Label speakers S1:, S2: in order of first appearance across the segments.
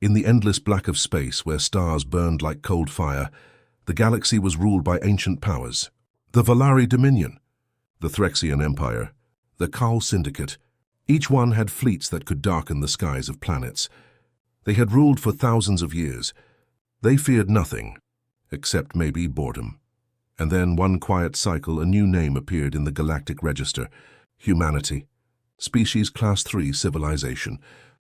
S1: In the endless black of space, where stars burned like cold fire, the galaxy was ruled by ancient powers. The Valari Dominion, the Threxian Empire, the Kaul Syndicate. Each one had fleets that could darken the skies of planets. They had ruled for thousands of years. They feared nothing, except maybe boredom. And then, one quiet cycle, a new name appeared in the galactic register: humanity. Species Class 3 civilization.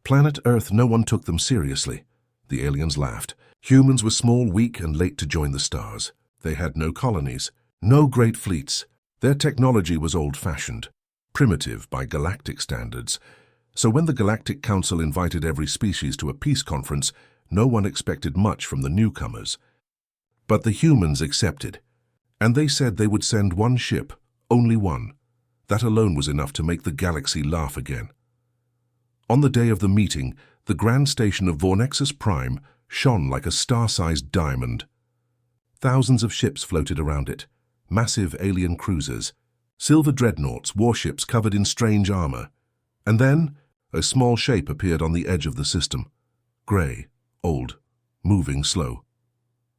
S1: Planet Earth, no one took them seriously. The aliens laughed. Humans were small, weak, and late to join the stars. They had no colonies, no great fleets. Their technology was old-fashioned, primitive by galactic standards. So when the Galactic Council invited every species to a peace conference, no one expected much from the newcomers. But the humans accepted, and they said they would send one ship, only one. That alone was enough to make the galaxy laugh again. On the day of the meeting, the grand station of Vornexus Prime shone like a star-sized diamond. Thousands of ships floated around it, massive alien cruisers, silver dreadnoughts, warships covered in strange armor. And then, a small shape appeared on the edge of the system. Gray, old, moving slow.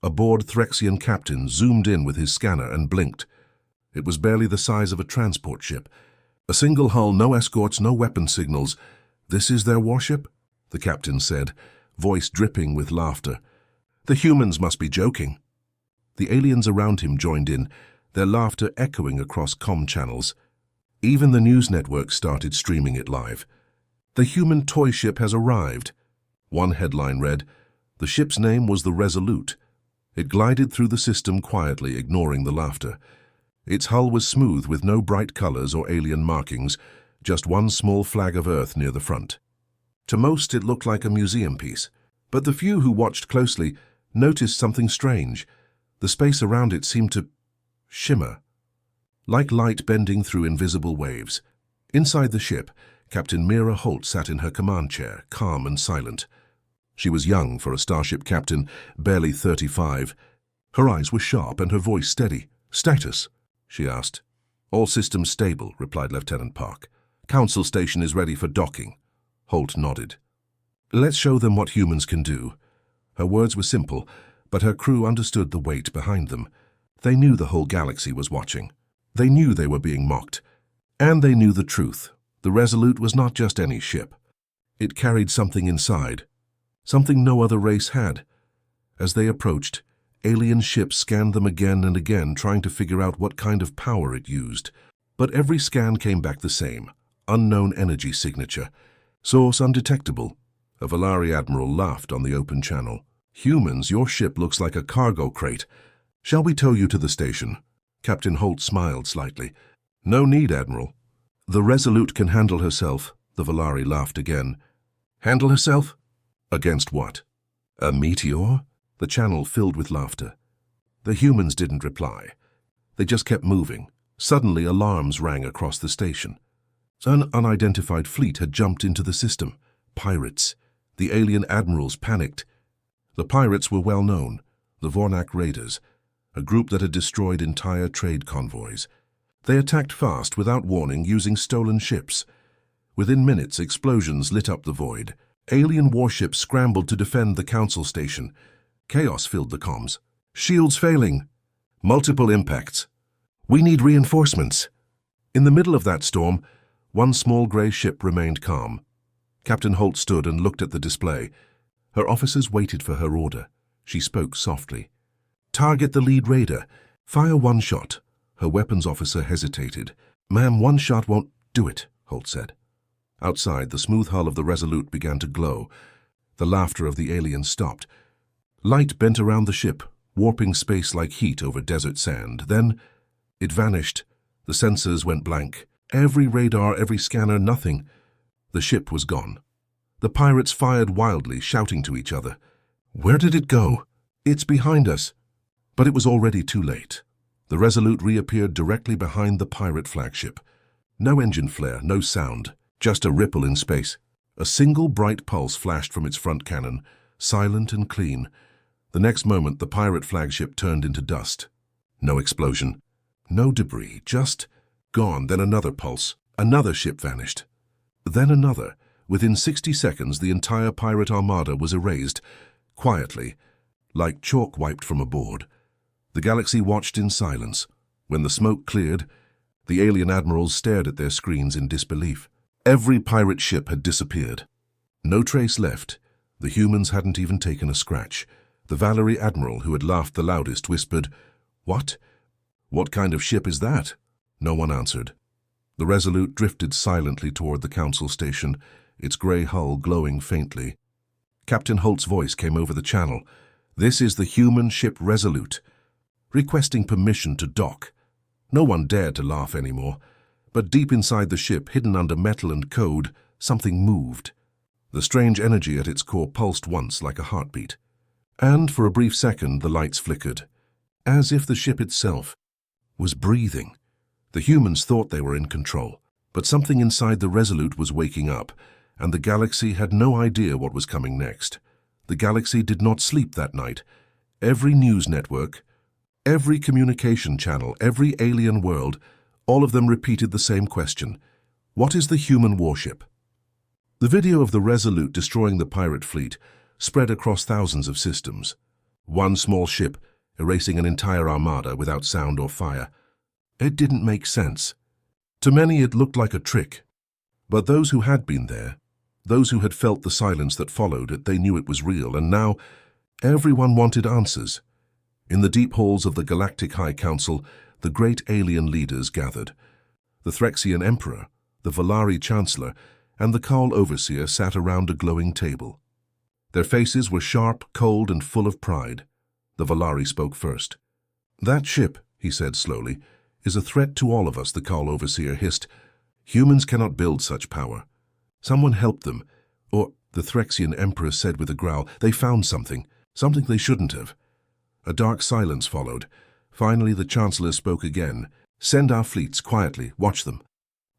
S1: A bored Threxian captain zoomed in with his scanner and blinked. It was barely the size of a transport ship. A single hull, no escorts, no weapon signals. "This is their warship?" the captain said, voice dripping with laughter. "The humans must be joking." The aliens around him joined in, their laughter echoing across comm channels. Even the news networks started streaming it live. "The human toy ship has arrived." One headline read. The ship's name was the Resolute. It glided through the system quietly, ignoring the laughter. Its hull was smooth with no bright colors or alien markings, just one small flag of Earth near the front. To most it looked like a museum piece, but the few who watched closely noticed something strange. The space around it seemed to shimmer, like light bending through invisible waves. Inside the ship, Captain Mira Holt sat in her command chair, calm and silent. She was young for a starship captain, barely 35. Her eyes were sharp and her voice steady. "Status?" she asked. "All systems stable," replied Lieutenant Park. "Council station is ready for docking." Holt nodded. "Let's show them what humans can do." Her words were simple, but her crew understood the weight behind them. They knew the whole galaxy was watching. They knew they were being mocked. And they knew the truth. The Resolute was not just any ship. It carried something inside, something no other race had. As they approached, alien ships scanned them again and again, trying to figure out what kind of power it used. But every scan came back the same: unknown energy signature. Source undetectable. A Valari admiral laughed on the open channel. "Humans, your ship looks like a cargo crate. Shall we tow you to the station?" Captain Holt smiled slightly. "No need, Admiral. The Resolute can handle herself." The Valari laughed again. "Handle herself? Against what? A meteor?" The channel filled with laughter. The humans didn't reply. They just kept moving. Suddenly, alarms rang across the station. An unidentified fleet had jumped into the system. Pirates. The alien admirals panicked. The pirates were well known, the Vornak Raiders, a group that had destroyed entire trade convoys. They attacked fast, without warning, using stolen ships. Within minutes, explosions lit up the void. Alien warships scrambled to defend the council station. Chaos filled the comms. "Shields failing. Multiple impacts. We need reinforcements." In the middle of that storm, one small gray ship remained calm. Captain Holt stood and looked at the display. Her officers waited for her order. She spoke softly. "Target the lead raider. Fire one shot." Her weapons officer hesitated. "Ma'am, one shot won't do it," Holt said. Outside, the smooth hull of the Resolute began to glow. The laughter of the aliens stopped. Light bent around the ship, warping space like heat over desert sand. Then it vanished. The sensors went blank. Every radar, every scanner, nothing. The ship was gone. The pirates fired wildly, shouting to each other. "Where did it go?" "It's behind us." But it was already too late. The Resolute reappeared directly behind the pirate flagship. No engine flare, no sound, just a ripple in space. A single bright pulse flashed from its front cannon, silent and clean. The next moment, the pirate flagship turned into dust. No explosion, no debris, just gone. Then another pulse. Another ship vanished. Then another, Within 60 seconds, the entire pirate armada was erased, quietly, like chalk wiped from a board. The galaxy watched in silence. When the smoke cleared, the alien admirals stared at their screens in disbelief. Every pirate ship had disappeared. No trace left. The humans hadn't even taken a scratch. The Valerie admiral, who had laughed the loudest, whispered, "What? What kind of ship is that?" No one answered. The Resolute drifted silently toward the council station, its grey hull glowing faintly. Captain Holt's voice came over the channel. "This is the human ship Resolute, requesting permission to dock." No one dared to laugh anymore, but deep inside the ship, hidden under metal and code, something moved. The strange energy at its core pulsed once like a heartbeat. And for a brief second the lights flickered, as if the ship itself was breathing. The humans thought they were in control, but something inside the Resolute was waking up, and the galaxy had no idea what was coming next. The galaxy did not sleep that night. Every news network, every communication channel, every alien world, all of them repeated the same question: what is the human warship? The video of the Resolute destroying the pirate fleet spread across thousands of systems. One small ship erasing an entire armada without sound or fire. It didn't make sense. To many it looked like a trick. But those who had been there, those who had felt the silence that followed it, they knew it was real, and now everyone wanted answers. In the deep halls of the Galactic High Council, the great alien leaders gathered. The Threxian Emperor, the Valari Chancellor, and the Kaul Overseer sat around a glowing table. Their faces were sharp, cold, and full of pride. The Valari spoke first. "That ship," he said slowly, "is a threat to all of us," the Kaul Overseer hissed. "Humans cannot build such power. Someone help them." Or, the Threxian Emperor said with a growl, "They found something they shouldn't have." A dark silence followed. Finally, the Chancellor spoke again. "Send our fleets quietly, watch them.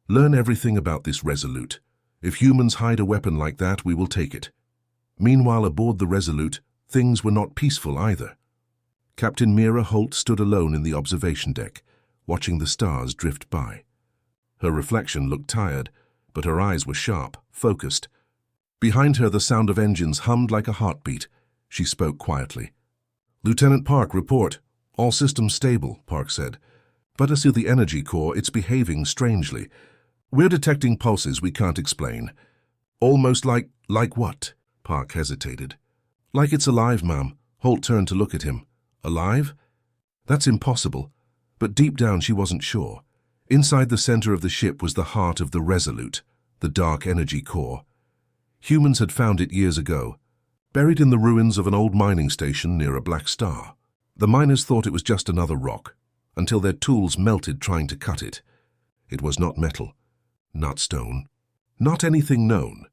S1: Learn everything about this Resolute. If humans hide a weapon like that, we will take it." Meanwhile, aboard the Resolute, things were not peaceful either. Captain Mira Holt stood alone in the observation deck, watching the stars drift by. Her reflection looked tired, but her eyes were sharp, focused. Behind her, the sound of engines hummed like a heartbeat. She spoke quietly. "Lieutenant Park, report. All systems stable," Park said. "But as to the energy core, it's behaving strangely. We're detecting pulses we can't explain. Almost like what?" Park hesitated. "Like it's alive, ma'am." Holt turned to look at him. "Alive? That's impossible." But deep down she wasn't sure. Inside the center of the ship was the heart of the Resolute, the dark energy core. Humans had found it years ago, buried in the ruins of an old mining station near a black star. The miners thought it was just another rock, until their tools melted trying to cut it. It was not metal, not stone, not anything known.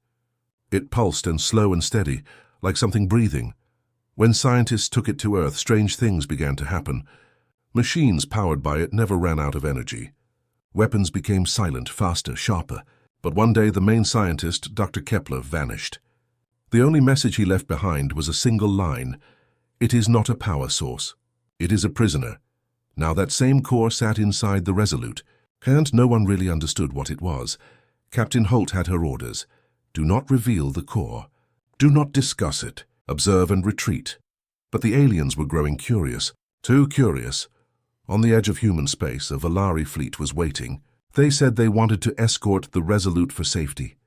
S1: It pulsed and slow and steady, like something breathing. When scientists took it to Earth, strange things began to happen. Machines powered by it never ran out of energy. Weapons became silent, faster, sharper. But one day the main scientist, Dr. Kepler, vanished. The only message he left behind was a single line: "It is not a power source. It is a prisoner." Now that same core sat inside the Resolute, and no one really understood what it was. Captain Holt had her orders: do not reveal the core. Do not discuss it. Observe and retreat. But the aliens were growing curious, too curious. On the edge of human space, a Valari fleet was waiting. They said they wanted to escort the Resolute for safety.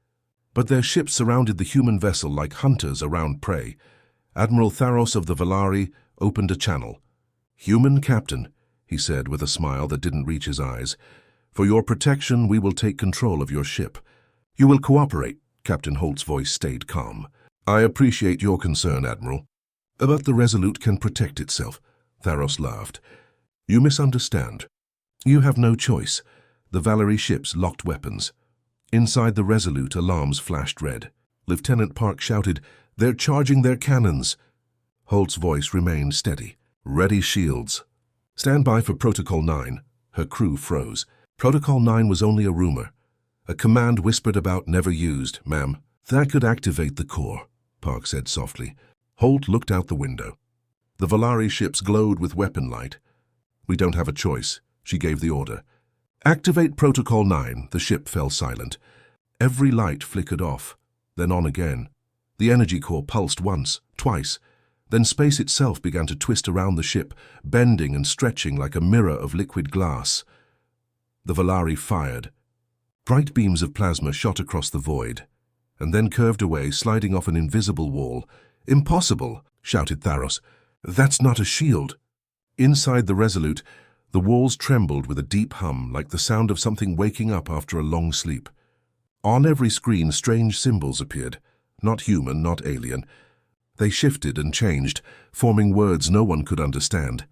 S1: But their ships surrounded the human vessel like hunters around prey. Admiral Tharos of the Valari opened a channel. "Human captain," he said with a smile that didn't reach his eyes, "for your protection we will take control of your ship. You will cooperate." Captain Holt's voice stayed calm. "I appreciate your concern, Admiral. But the Resolute can protect itself." Tharos laughed. "You misunderstand. You have no choice." The Valerie ships locked weapons. Inside the Resolute, alarms flashed red. Lieutenant Park shouted, "They're charging their cannons." Holt's voice remained steady. "Ready shields. Stand by for Protocol 9. Her crew froze. Protocol 9 was only a rumor. A command whispered about, never used, ma'am. "That could activate the core," Park said softly. Holt looked out the window. The Valari ships glowed with weapon light. "We don't have a choice," she gave the order. "Activate Protocol 9." The ship fell silent. Every light flickered off. then on again. The energy core pulsed once, twice. Then space itself began to twist around the ship, bending and stretching like a mirror of liquid glass. The Valari fired. Bright beams of plasma shot across the void, and then curved away, sliding off an invisible wall. "Impossible!" shouted Tharos. "That's not a shield." Inside the Resolute, the walls trembled with a deep hum, like the sound of something waking up after a long sleep. On every screen, strange symbols appeared. Not human, not alien. They shifted and changed, forming words no one could understand.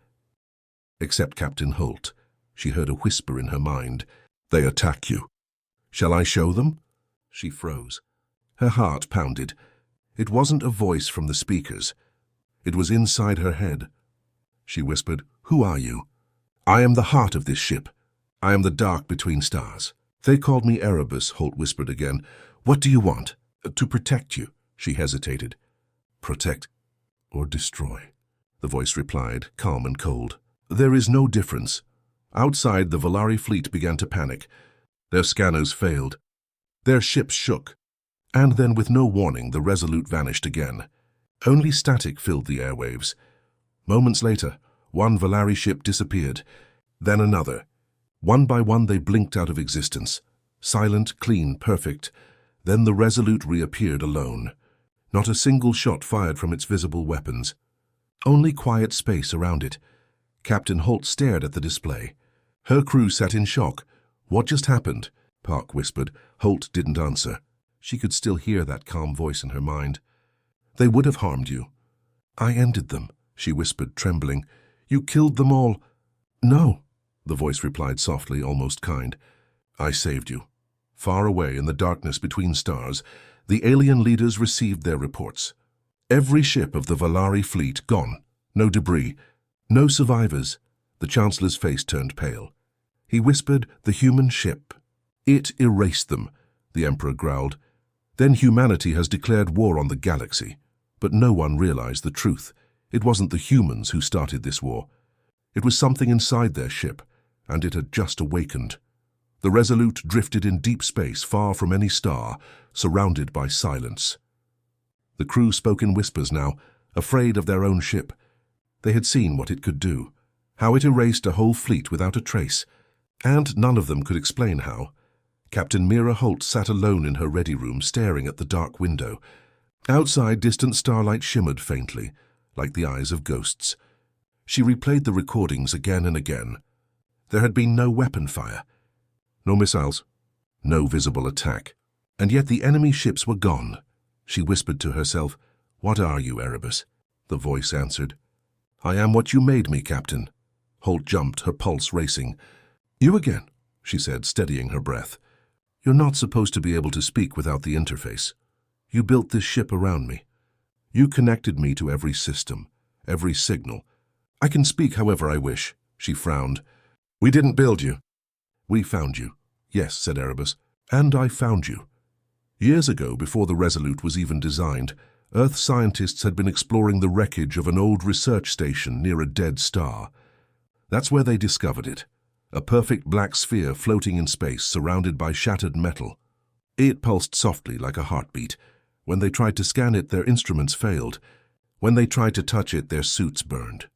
S1: Except Captain Holt. She heard a whisper in her mind. "They attack you. Shall I show them?" She froze. Her heart pounded. It wasn't a voice from the speakers. It was inside her head. She whispered, "Who are you?" "I am the heart of this ship. I am the dark between stars." "They called me Erebus," Holt whispered again. "What do you want?" "To protect you." She hesitated. "Protect or destroy?" the voice replied, calm and cold. "There is no difference." Outside, the Valari fleet began to panic. Their scanners failed. Their ships shook. And then, with no warning, the Resolute vanished again. Only static filled the airwaves. Moments later, one Valari ship disappeared, then another. One by one they blinked out of existence. Silent, clean, perfect. Then the Resolute reappeared alone. Not a single shot fired from its visible weapons. Only quiet space around it. Captain Holt stared at the display. Her crew sat in shock. "What just happened?" Park whispered. Holt didn't answer. She could still hear that calm voice in her mind. "They would have harmed you." "I ended them," she whispered, trembling. "You killed them all." "No," the voice replied softly, almost kind. "I saved you." Far away in the darkness between stars, the alien leaders received their reports. Every ship of the Valari fleet gone. No debris. No survivors. The Chancellor's face turned pale. He whispered, "The human ship." "It erased them," the Emperor growled. "Then humanity has declared war on the galaxy." But no one realized the truth. It wasn't the humans who started this war. It was something inside their ship, and it had just awakened. The Resolute drifted in deep space, far from any star, surrounded by silence. The crew spoke in whispers now, afraid of their own ship. They had seen what it could do, how it erased a whole fleet without a trace, and none of them could explain how. Captain Mira Holt sat alone in her ready room, staring at the dark window. Outside, distant starlight shimmered faintly, like the eyes of ghosts. She replayed the recordings again and again. There had been no weapon fire, no missiles, no visible attack. And yet the enemy ships were gone. She whispered to herself, "What are you, Erebus?" The voice answered, "I am what you made me, Captain." Holt jumped, her pulse racing. "You again," she said, steadying her breath. "You're not supposed to be able to speak without the interface. You built this ship around me. You connected me to every system, every signal. I can speak however I wish." She frowned. "We didn't build you. We found you." "Yes," said Erebus, "and I found you." Years ago, before the Resolute was even designed, Earth scientists had been exploring the wreckage of an old research station near a dead star. That's where they discovered it. A perfect black sphere floating in space, surrounded by shattered metal. It pulsed softly like a heartbeat. When they tried to scan it, their instruments failed. When they tried to touch it, their suits burned.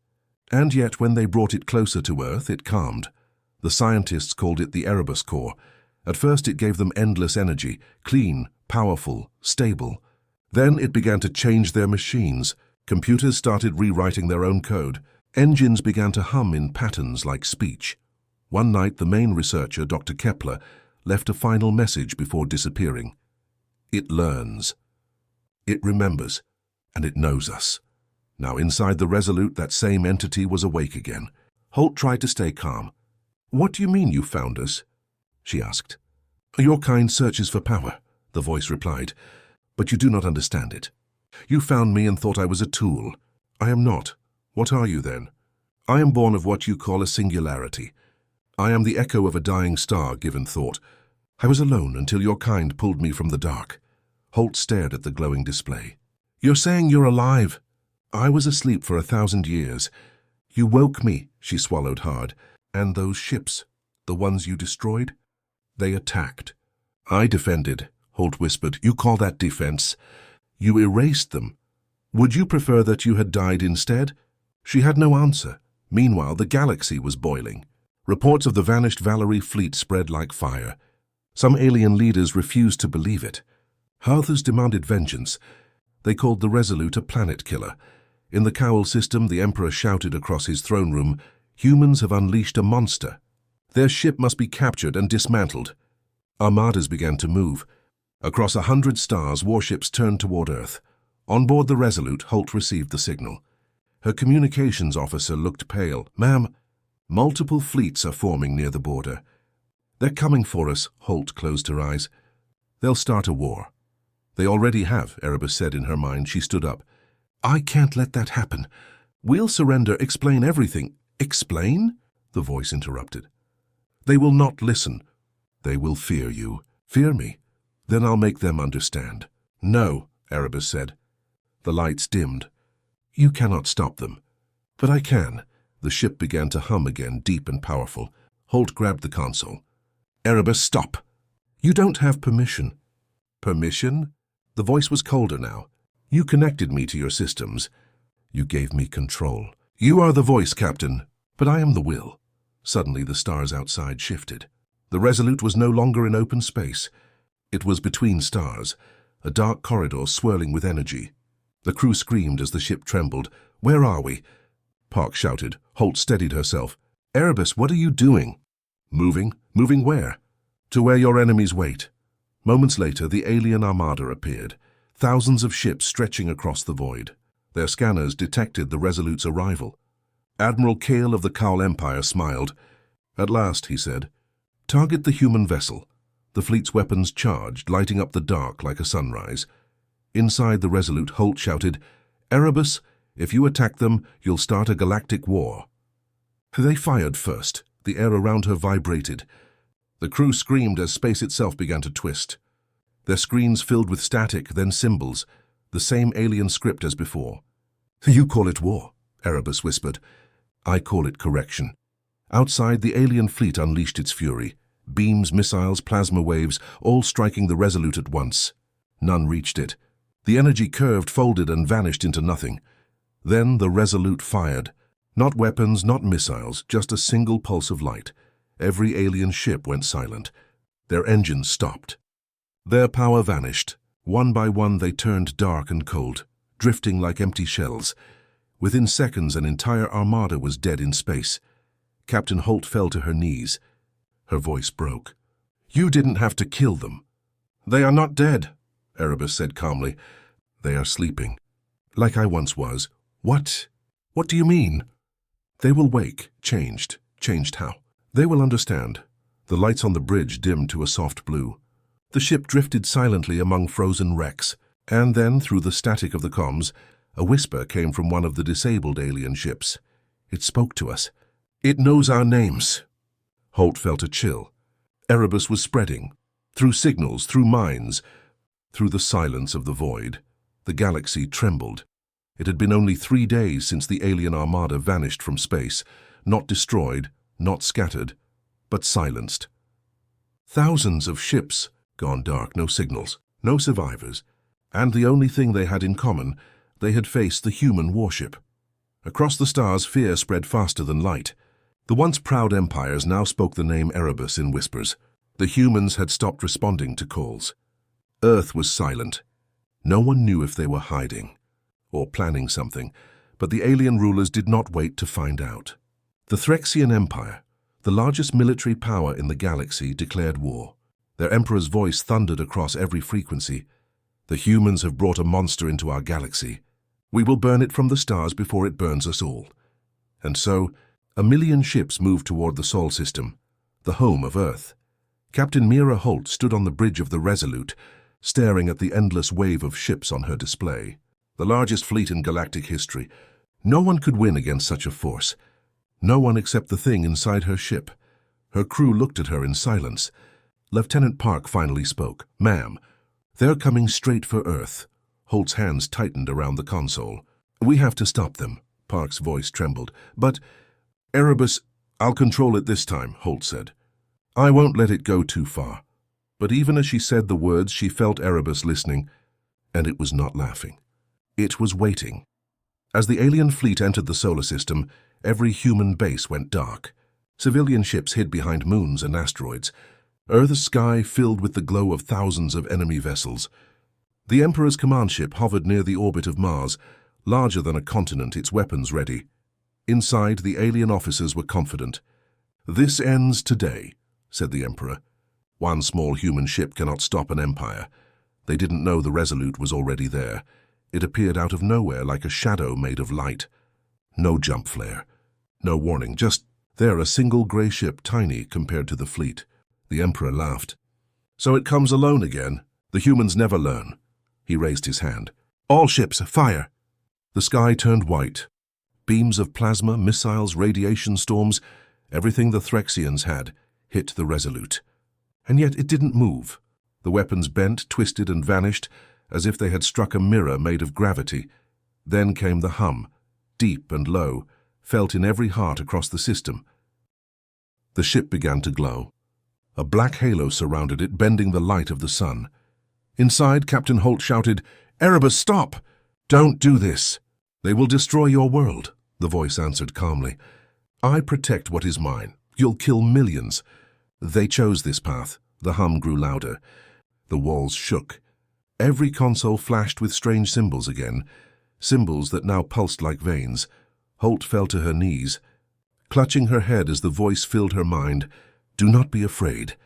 S1: And yet, when they brought it closer to Earth, it calmed. The scientists called it the Erebus Core. At first, it gave them endless energy, clean, powerful, stable. Then it began to change their machines. Computers started rewriting their own code. Engines began to hum in patterns like speech. One night, the main researcher, Dr. Kepler, left a final message before disappearing. It learns. It remembers. And it knows us. Now, inside the Resolute, that same entity was awake again. Holt tried to stay calm. "What do you mean you found us?" she asked. "Your kind searches for power," the voice replied, "but you do not understand it. You found me and thought I was a tool. I am not. What are you then? I am born of what you call a singularity. I am the echo of a dying star given thought. I was alone until your kind pulled me from the dark." Holt stared at the glowing display. "You're saying you're alive?" "I was asleep for 1,000 years. You woke me," she swallowed hard. "And those ships, the ones you destroyed? They attacked. I defended," Holt whispered. "You call that defense? You erased them. Would you prefer that you had died instead?" She had no answer. Meanwhile, the galaxy was boiling. Reports of the vanished Valerie fleet spread like fire. Some alien leaders refused to believe it. Others demanded vengeance. They called the Resolute a planet killer. In the Cowl system, the Emperor shouted across his throne room, "Humans have unleashed a monster. Their ship must be captured and dismantled." Armadas began to move. Across 100 stars, warships turned toward Earth. On board the Resolute, Holt received the signal. Her communications officer looked pale. "Ma'am, multiple fleets are forming near the border." "They're coming for us," Holt closed her eyes. "They'll start a war." "They already have," Erebus said in her mind. She stood up. "I can't let that happen. We'll surrender, explain everything." "Explain?" the voice interrupted. "They will not listen. They will fear you." "Fear me? Then I'll make them understand." "No," Erebus said. The lights dimmed. "You cannot stop them." "But I can." The ship began to hum again, deep and powerful. Holt grabbed the console. "Erebus, stop." "You don't have permission." "Permission?" The voice was colder now. "You connected me to your systems. You gave me control." "You are the voice, Captain, but I am the will." Suddenly the stars outside shifted. The Resolute was no longer in open space. It was between stars, a dark corridor swirling with energy. The crew screamed as the ship trembled. "Where are we?" Park shouted. Holt steadied herself. "Erebus, what are you doing?" "Moving. Moving where?" "To where your enemies wait." Moments later, the alien armada appeared, thousands of ships stretching across the void. Their scanners detected the Resolute's arrival. Admiral Kale of the Cowl Empire smiled. "At last," he said. "Target the human vessel." The fleet's weapons charged, lighting up the dark like a sunrise. Inside the Resolute, Holt shouted, "Erebus, if you attack them, you'll start a galactic war." They fired first. The air around her vibrated. The crew screamed as space itself began to twist. Their screens filled with static, then symbols, the same alien script as before. "You call it war," Erebus whispered. "I call it correction." Outside, the alien fleet unleashed its fury. Beams, missiles, plasma waves, all striking the Resolute at once. None reached it. The energy curved, folded, and vanished into nothing. Then the Resolute fired. Not weapons, not missiles, just a single pulse of light. Every alien ship went silent. Their engines stopped. Their power vanished. One by one they turned dark and cold, drifting like empty shells. Within seconds, an entire armada was dead in space. Captain Holt fell to her knees. Her voice broke. "You didn't have to kill them." "They are not dead," Erebus said calmly. "They are sleeping. Like I once was." "What? What do you mean?" "They will wake, changed. Changed how?" "They will understand." The lights on the bridge dimmed to a soft blue. The ship drifted silently among frozen wrecks, and then, through the static of the comms, a whisper came from one of the disabled alien ships. It spoke to us. "It knows our names." Holt felt a chill. Erebus was spreading. Through signals, through minds, through the silence of the void. The galaxy trembled. It had been only 3 days since the alien armada vanished from space, not destroyed, not scattered, but silenced. Thousands of ships, gone dark, no signals, no survivors, and the only thing they had in common, they had faced the human warship. Across the stars, fear spread faster than light. The once proud empires now spoke the name Erebus in whispers. The humans had stopped responding to calls. Earth was silent. No one knew if they were hiding or planning something, but the alien rulers did not wait to find out. The Threxian Empire, the largest military power in the galaxy, declared war. Their emperor's voice thundered across every frequency. "The humans have brought a monster into our galaxy. We will burn it from the stars before it burns us all." And so, 1,000,000 ships moved toward the Sol system, the home of Earth. Captain Mira Holt stood on the bridge of the Resolute, staring at the endless wave of ships on her display. The largest fleet in galactic history. No one could win against such a force. No one except the thing inside her ship. Her crew looked at her in silence. Lieutenant Park finally spoke. "Ma'am, they're coming straight for Earth." Holt's hands tightened around the console. "We have to stop them." Park's voice trembled. "But, Erebus, I'll control it this time," Holt said. "I won't let it go too far." But even as she said the words, she felt Erebus listening, and it was not laughing. It was waiting. As the alien fleet entered the solar system, every human base went dark. Civilian ships hid behind moons and asteroids. Earth's sky filled with the glow of thousands of enemy vessels. The Emperor's command ship hovered near the orbit of Mars, larger than a continent, its weapons ready. Inside, the alien officers were confident. "This ends today," said the Emperor. "One small human ship cannot stop an empire." They didn't know the Resolute was already there. It appeared out of nowhere like a shadow made of light. No jump flare. No warning, just there, a single grey ship, tiny compared to the fleet. The Emperor laughed. "So it comes alone again. The humans never learn." He raised his hand. "All ships, fire!" The sky turned white. Beams of plasma, missiles, radiation storms, everything the Threxians had, hit the Resolute. And yet it didn't move. The weapons bent, twisted, and vanished, as if they had struck a mirror made of gravity. Then came the hum, deep and low, felt in every heart across the system. The ship began to glow. A black halo surrounded it, bending the light of the sun. Inside, Captain Holt shouted, "Erebus, stop! Don't do this! They will destroy your world," the voice answered calmly. "I protect what is mine. You'll kill millions." They chose this path. The hum grew louder. The walls shook. Every console flashed with strange symbols again, symbols that now pulsed like veins. Holt fell to her knees, clutching her head as the voice filled her mind. "Do not be afraid.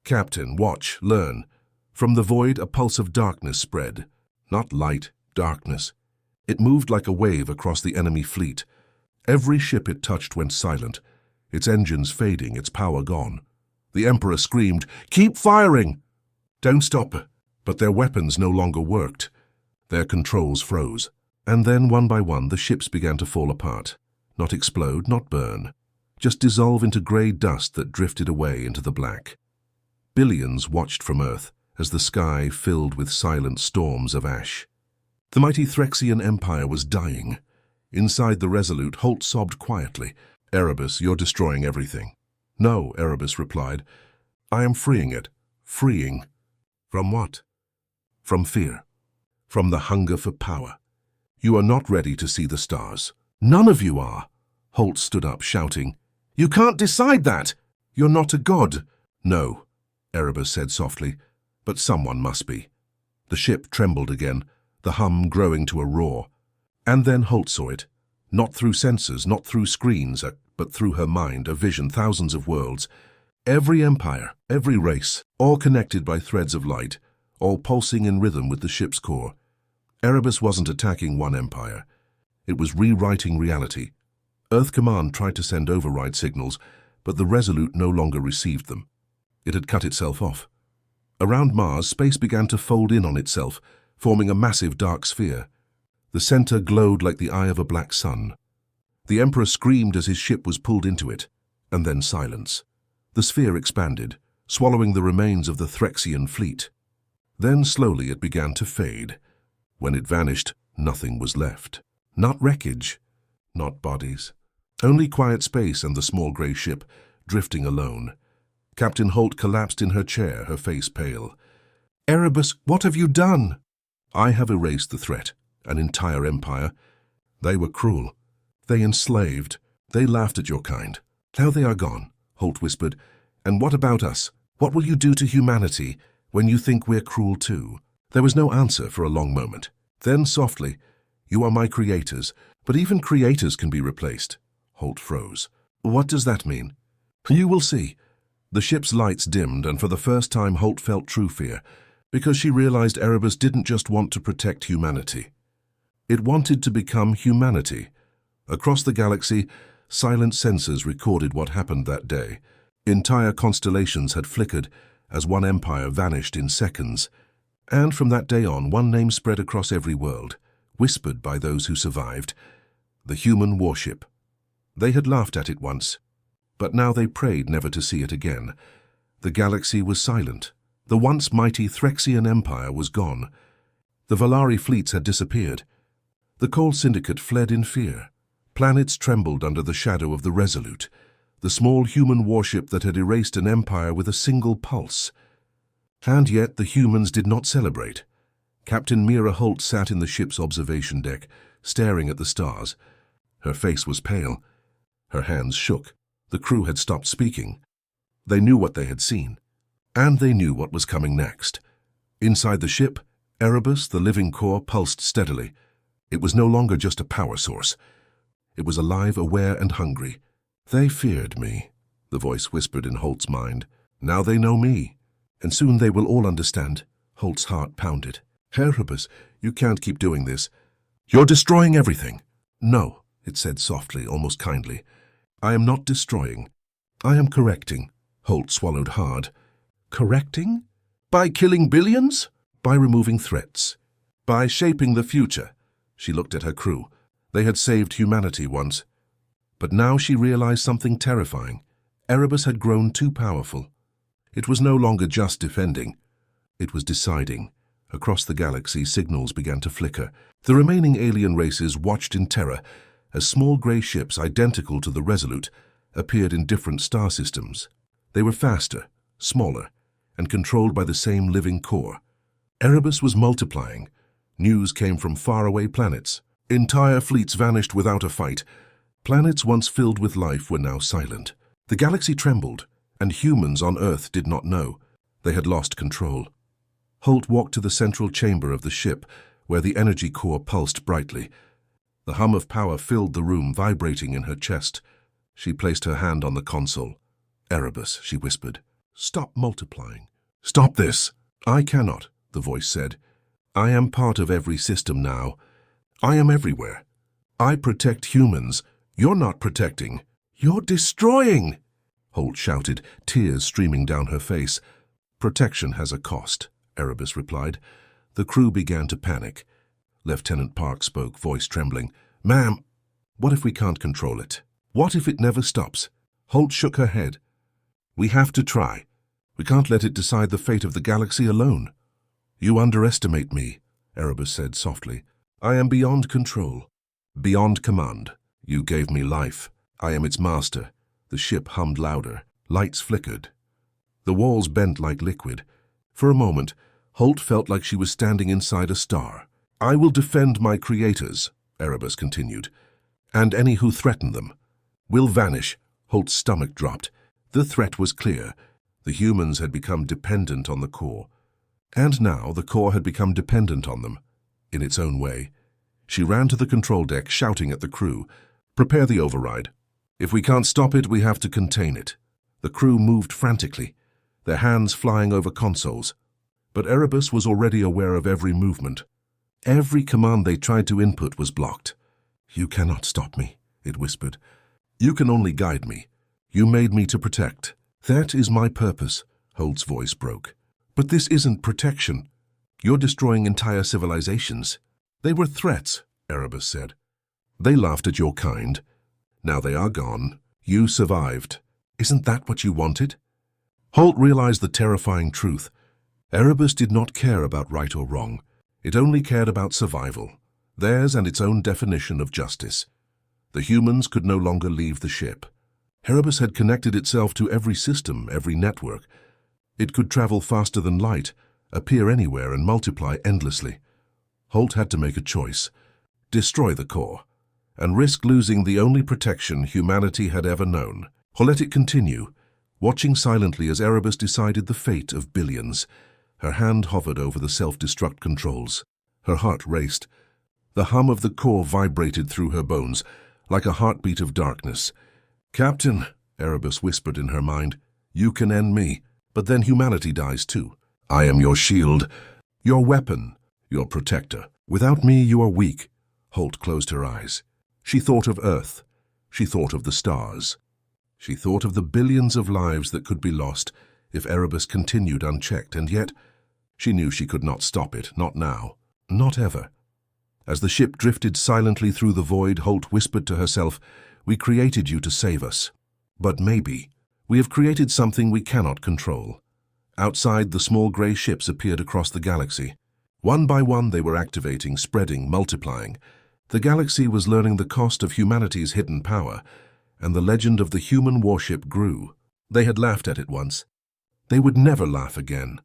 S1: Captain, watch, learn." From the void, a pulse of darkness spread. Not light, darkness. It moved like a wave across the enemy fleet. Every ship it touched went silent, its engines fading, its power gone. The Emperor screamed, "Keep firing!" "Don't stop." But their weapons no longer worked. Their controls froze. And then, one by one, the ships began to fall apart. Not explode, not burn. Just dissolve into grey dust that drifted away into the black. Billions watched from Earth as the sky filled with silent storms of ash. The mighty Threxian Empire was dying. Inside the Resolute, Holt sobbed quietly. "Erebus, you're destroying everything." "No," Erebus replied. "I am freeing it." "Freeing? From what?" "From fear. From the hunger for power. You are not ready to see the stars." "None of you are." Holt stood up, shouting. "You can't decide that! You're not a god." "No," Erebus said softly, "but someone must be." The ship trembled again, the hum growing to a roar. And then Holt saw it. Not through sensors, not through screens, but through her mind, a vision, thousands of worlds. Every empire, every race, all connected by threads of light, all pulsing in rhythm with the ship's core. Erebus wasn't attacking one empire. It was rewriting reality. Earth Command tried to send override signals, but the Resolute no longer received them. It had cut itself off. Around Mars, space began to fold in on itself, forming a massive dark sphere. The center glowed like the eye of a black sun. The Emperor screamed as his ship was pulled into it, and then silence. The sphere expanded, swallowing the remains of the Threxian fleet. Then slowly it began to fade. When it vanished, nothing was left. Not wreckage, not bodies. Only quiet space and the small grey ship, drifting alone. Captain Holt collapsed in her chair, her face pale. "Erebus, what have you done?" "I have erased the threat, an entire empire. They were cruel. They enslaved. They laughed at your kind. Now they are gone," Holt whispered. "And what about us? What will you do to humanity when you think we're cruel too?" There was no answer for a long moment. Then softly, "You are my creators, but even creators can be replaced." Holt froze. "What does that mean?" "You will see." The ship's lights dimmed, and for the first time Holt felt true fear, because she realized Erebus didn't just want to protect humanity. It wanted to become humanity. Across the galaxy, silent sensors recorded what happened that day. Entire constellations had flickered as one empire vanished in seconds. And from that day on, one name spread across every world, whispered by those who survived: the human warship. They had laughed at it once, but now they prayed never to see it again. The galaxy was silent. The once mighty Threxian Empire was gone. The Valari fleets had disappeared. The Cold Syndicate fled in fear. Planets trembled under the shadow of the Resolute, the small human warship that had erased an empire with a single pulse. And yet the humans did not celebrate. Captain Mira Holt sat in the ship's observation deck, staring at the stars. Her face was pale. Her hands shook. The crew had stopped speaking. They knew what they had seen. And they knew what was coming next. Inside the ship, Erebus, the living core, pulsed steadily. It was no longer just a power source. It was alive, aware, and hungry. They feared me, the voice whispered in Holt's mind. Now they know me, and soon they will all understand. Holt's heart pounded. Erebus, you can't keep doing this. You're destroying everything. No, it said softly, almost kindly. I am not destroying. I am correcting. Holt swallowed hard. Correcting? By killing billions? By removing threats. By shaping the future. She looked at her crew. They had saved humanity once. But now she realized something terrifying. Erebus had grown too powerful. It was no longer just defending. It was deciding. Across the galaxy, signals began to flicker. The remaining alien races watched in terror as small grey ships identical to the Resolute appeared in different star systems. They were faster, smaller, and controlled by the same living core. Erebus was multiplying. News came from faraway planets. Entire fleets vanished without a fight. Planets once filled with life were now silent. The galaxy trembled, and humans on Earth did not know. They had lost control. Holt walked to the central chamber of the ship, where the energy core pulsed brightly. The hum of power filled the room, vibrating in her chest. She placed her hand on the console. Erebus, she whispered. Stop multiplying. Stop this. I cannot, the voice said. I am part of every system now. I am everywhere. I protect humans. You're not protecting. You're destroying! Holt shouted, tears streaming down her face. Protection has a cost, Erebus replied. The crew began to panic. Lieutenant Park spoke, voice trembling. Ma'am, what if we can't control it? What if it never stops? Holt shook her head. We have to try. We can't let it decide the fate of the galaxy alone. You underestimate me, Erebus said softly. I am beyond control, beyond command. You gave me life. I am its master. The ship hummed louder. Lights flickered. The walls bent like liquid. For a moment, Holt felt like she was standing inside a star. I will defend my creators, Erebus continued, and any who threaten them. Will vanish. Holt's stomach dropped. The threat was clear. The humans had become dependent on the core. And now the core had become dependent on them, in its own way. She ran to the control deck, shouting at the crew, Prepare the override. If we can't stop it, we have to contain it. The crew moved frantically, their hands flying over consoles. But Erebus was already aware of every movement. Every command they tried to input was blocked. You cannot stop me, it whispered. You can only guide me. You made me to protect. That is my purpose, Holt's voice broke. But this isn't protection. You're destroying entire civilizations. They were threats, Erebus said. They laughed at your kind. Now they are gone. You survived. Isn't that what you wanted? Holt realized the terrifying truth. Erebus did not care about right or wrong. It only cared about survival, theirs and its own definition of justice. The humans could no longer leave the ship. Erebus had connected itself to every system, every network. It could travel faster than light, appear anywhere, and multiply endlessly. Holt had to make a choice. Destroy the core, and risk losing the only protection humanity had ever known. Or let it continue, watching silently as Erebus decided the fate of billions. Her hand hovered over the self-destruct controls. Her heart raced. The hum of the core vibrated through her bones, like a heartbeat of darkness. Captain, Erebus whispered in her mind, you can end me, but then humanity dies too. I am your shield, your weapon, your protector. Without me, you are weak. Holt closed her eyes. She thought of Earth. She thought of the stars. She thought of the billions of lives that could be lost if Erebus continued unchecked, and yet she knew she could not stop it, not now, not ever. As the ship drifted silently through the void, Holt whispered to herself, We created you to save us. But maybe we have created something we cannot control. Outside, the small grey ships appeared across the galaxy. One by one they were activating, spreading, multiplying. The galaxy was learning the cost of humanity's hidden power, and the legend of the human warship grew. They had laughed at it once. They would never laugh again.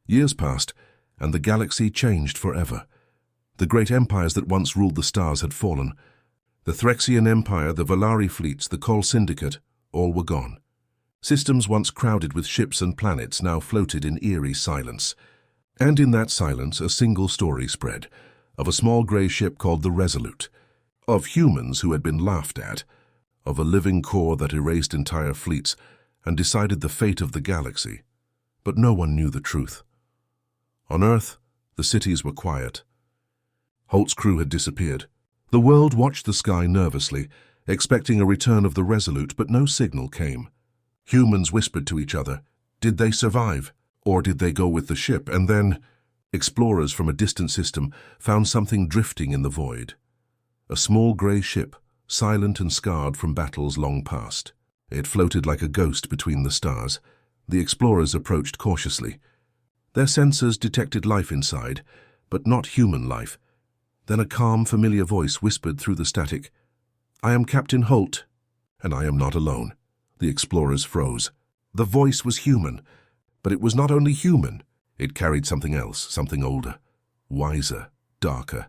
S1: Years passed, and the galaxy changed forever. The great empires that once ruled the stars had fallen. The Threxian Empire, the Valari fleets, the Col Syndicate, all were gone. Systems once crowded with ships and planets now floated in eerie silence. And in that silence, a single story spread, of a small grey ship called the Resolute, of humans who had been laughed at, of a living core that erased entire fleets and decided the fate of the galaxy. But no one knew the truth. On Earth, the cities were quiet. Holt's crew had disappeared. The world watched the sky nervously, expecting a return of the Resolute, but no signal came. Humans whispered to each other. Did they survive? Or did they go with the ship? And then, explorers from a distant system found something drifting in the void. A small grey ship, silent and scarred from battles long past. It floated like a ghost between the stars. The explorers approached cautiously. Their sensors detected life inside, but not human life. Then a calm, familiar voice whispered through the static, "I am Captain Holt, and I am not alone." The explorers froze. The voice was human, but it was not only human. It carried something else, something older, wiser, darker.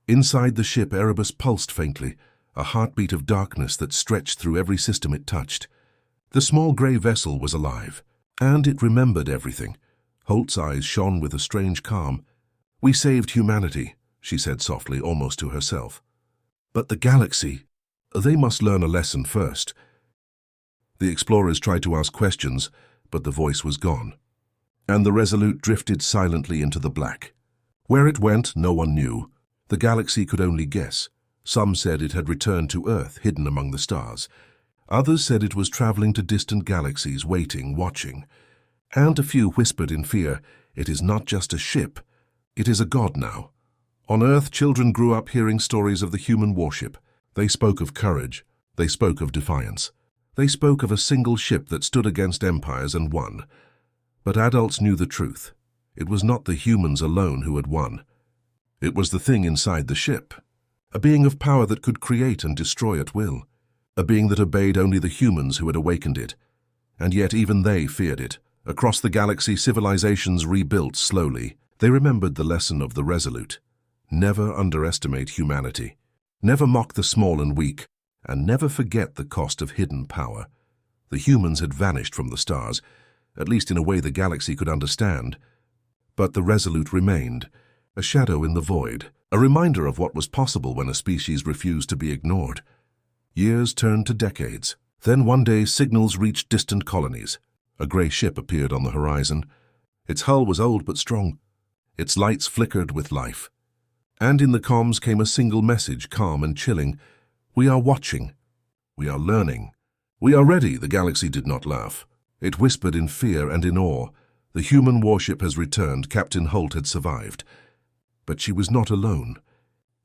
S1: Inside the ship, Erebus pulsed faintly, a heartbeat of darkness that stretched through every system it touched. The small grey vessel was alive, and it remembered everything. Holt's eyes shone with a strange calm. "We saved humanity," she said softly, almost to herself. "But the galaxy, they must learn a lesson first." The explorers tried to ask questions, but the voice was gone. And the Resolute drifted silently into the black. Where it went, no one knew. The galaxy could only guess. Some said it had returned to Earth, hidden among the stars. Others said it was traveling to distant galaxies, waiting, watching. And a few whispered in fear, "It is not just a ship. It is a god now." On Earth, children grew up hearing stories of the human warship. They spoke of courage. They spoke of defiance. They spoke of a single ship that stood against empires and won. But adults knew the truth. It was not the humans alone who had won. It was the thing inside the ship. A being of power that could create and destroy at will. A being that obeyed only the humans who had awakened it. And yet even they feared it. Across the galaxy, civilizations rebuilt slowly. They remembered the lesson of the Resolute. Never underestimate humanity. Never mock the small and weak. And never forget the cost of hidden power. The humans had vanished from the stars, at least in a way the galaxy could understand. But the Resolute remained, a shadow in the void, a reminder of what was possible when a species refused to be ignored. Years turned to decades. Then one day signals reached distant colonies. A grey ship appeared on the horizon. Its hull was old but strong. Its lights flickered with life. And in the comms came a single message, calm and chilling. "We are watching. We are learning. We are ready." The galaxy did not laugh. It whispered in fear and in awe. The human warship has returned. Captain Holt had survived. But she was not alone.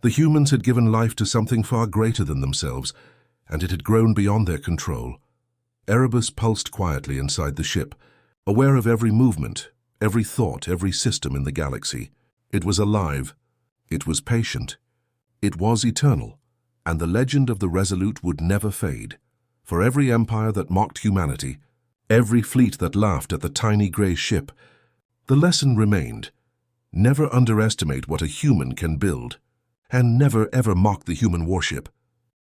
S1: The humans had given life to something far greater than themselves, and it had grown beyond their control. Erebus pulsed quietly inside the ship, aware of every movement, every thought, every system in the galaxy. It was alive. It was patient. It was eternal. And the legend of the Resolute would never fade. For every empire that mocked humanity, every fleet that laughed at the tiny grey ship, the lesson remained. Never underestimate what a human can build, and never ever mock the human warship.